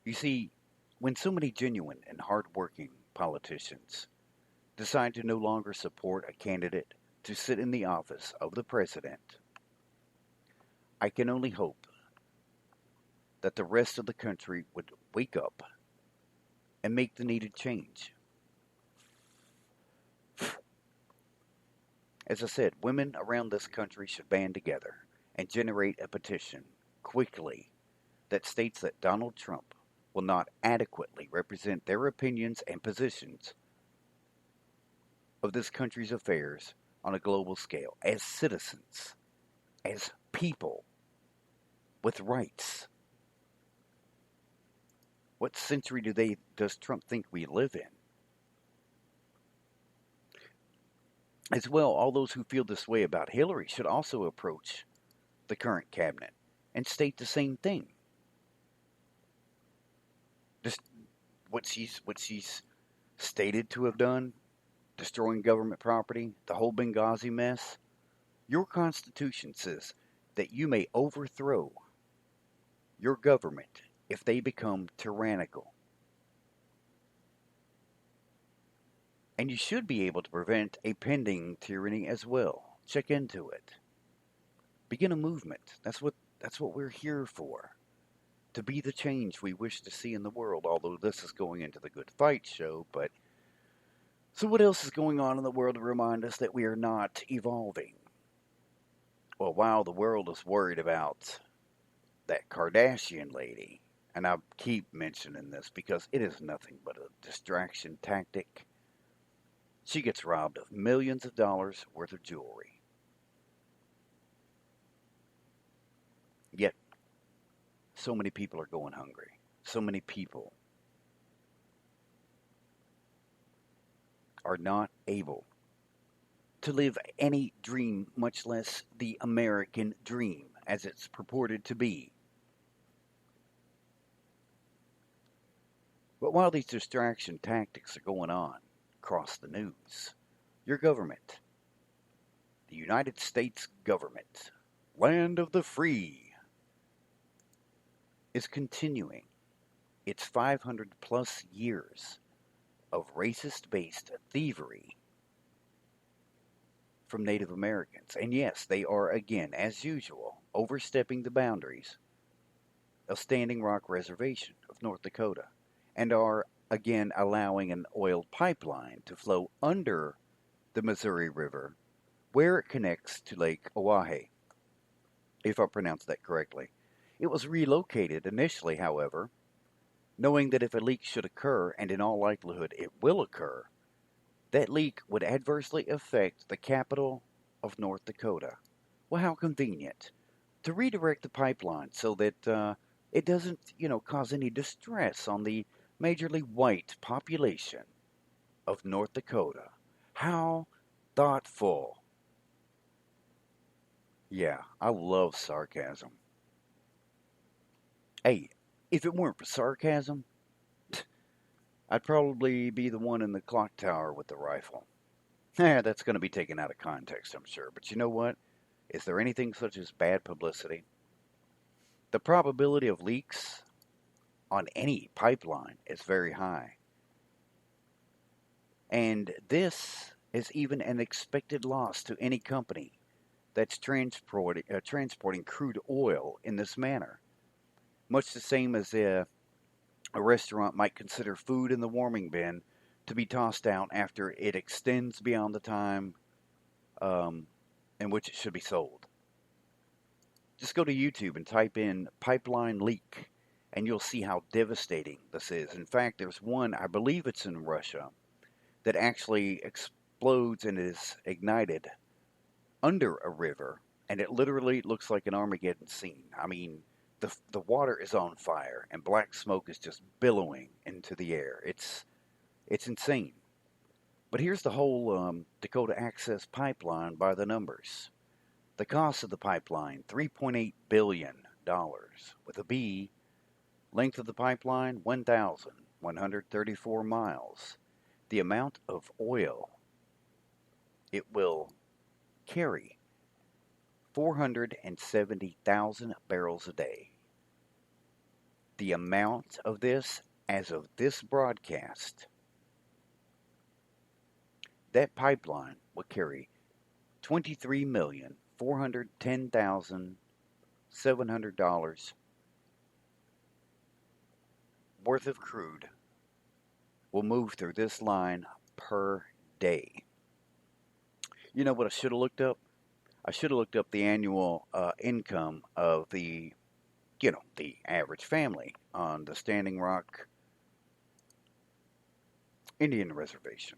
You see, when so many genuine and hardworking politicians decide to no longer support a candidate to sit in the office of the president, I can only hope that the rest of the country would wake up and make the needed change. As I said, women around this country should band together and generate a petition quickly that states that Donald Trump will not adequately represent their opinions and positions of this country's affairs on a global scale as citizens, as people with rights. What century does Trump think we live in? As well, all those who feel this way about Hillary should also approach the current cabinet and state the same thing. Just what she's stated to have done, destroying government property, the whole Benghazi mess. Your Constitution says that you may overthrow your government if they become tyrannical. And you should be able to prevent a pending tyranny as well. Check into it. Begin a movement. That's what we're here for. To be the change we wish to see in the world, although this is going into the Good Fight show, but so what else is going on in the world to remind us that we are not evolving? Well, while the world is worried about that Kardashian lady, and I keep mentioning this because it is nothing but a distraction tactic, she gets robbed of millions of dollars worth of jewelry. Yet, so many people are going hungry. So many people are not able to live any dream, much less the American dream as it's purported to be. But while these distraction tactics are going on across the news, your government, the United States government, land of the free, is continuing its 500 plus years of racist based thievery from Native Americans. And yes, they are again, as usual, overstepping the boundaries of Standing Rock Reservation of North Dakota and are again allowing an oil pipeline to flow under the Missouri River where it connects to Lake Oahe, if I pronounced that correctly. It was relocated initially, however, knowing that if a leak should occur, and in all likelihood it will occur, that leak would adversely affect the capital of North Dakota. Well, how convenient to redirect the pipeline so that it doesn't, cause any distress on the majorly white population of North Dakota. How thoughtful. Yeah, I love sarcasm. Hey, if it weren't for sarcasm, I'd probably be the one in the clock tower with the rifle. That's going to be taken out of context, I'm sure. But you know what? Is there anything such as bad publicity? The probability of leaks on any pipeline is very high. And this is even an expected loss to any company that's transporting crude oil in this manner. Much the same as a restaurant might consider food in the warming bin to be tossed out after it extends beyond the time um, in which it should be sold. Just go to YouTube and type in pipeline leak, and you'll see how devastating this is. In fact, there's one, I believe it's in Russia, that actually explodes and is ignited under a river, and it literally looks like an Armageddon scene. I mean, the water is on fire, and black smoke is just billowing into the air. It's insane. But here's the whole Dakota Access Pipeline by the numbers. The cost of the pipeline, $3.8 billion with a B. Length of the pipeline, 1,134 miles. The amount of oil it will carry, 470,000 barrels a day. The amount of this, as of this broadcast, that pipeline will carry 23,410,700 worth of crude will move through this line per day. You know what I should have looked up? I should have looked up the annual income of the average family on the Standing Rock Indian Reservation.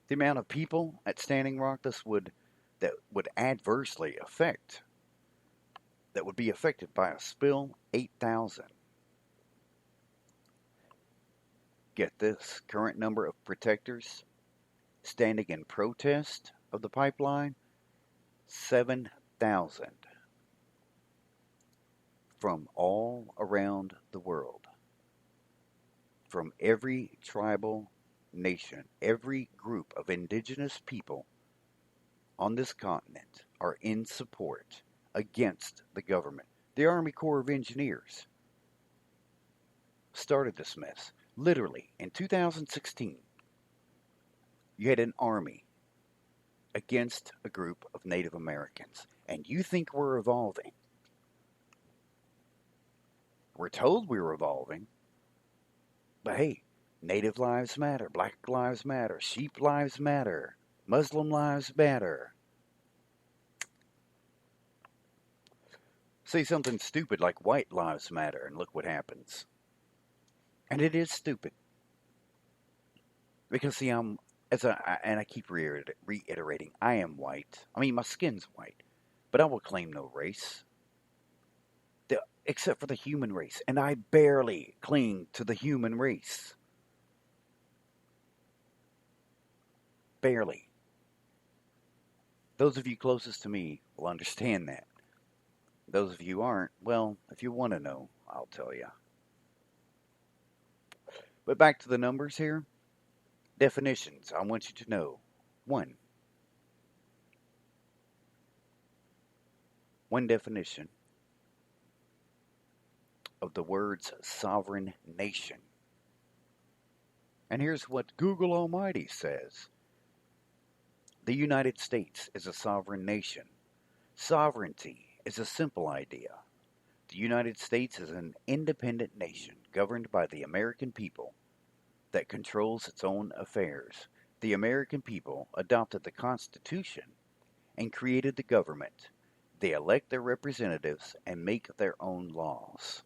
The amount of people at Standing Rock that would adversely affect that would be affected by a spill, 8,000. Get this, current number of protectors standing in protest of the pipeline, 7,000 from all around the world, from every tribal nation, every group of indigenous people on this continent are in support against the government. The Army Corps of Engineers started this mess. Literally, in 2016, you had an army against a group of Native Americans. And you think we're evolving. We're told we're evolving. But hey, Native lives matter, Black lives matter, sheep lives matter, Muslim lives matter. Say something stupid like white lives matter, and look what happens. And it is stupid. Because, see, and I keep reiterating, I am white. I mean, my skin's white. But I will claim no race. Except for the human race. And I barely cling to the human race. Barely. Those of you closest to me will understand that. Those of you who aren't, well, if you want to know, I'll tell you. But back to the numbers here. Definitions, I want you to know. One definition of the words sovereign nation. And here's what Google Almighty says. The United States is a sovereign nation. Sovereignty is a simple idea. The United States is an independent nation governed by the American people that controls its own affairs. The American people adopted the Constitution and created the government. They elect their representatives and make their own laws.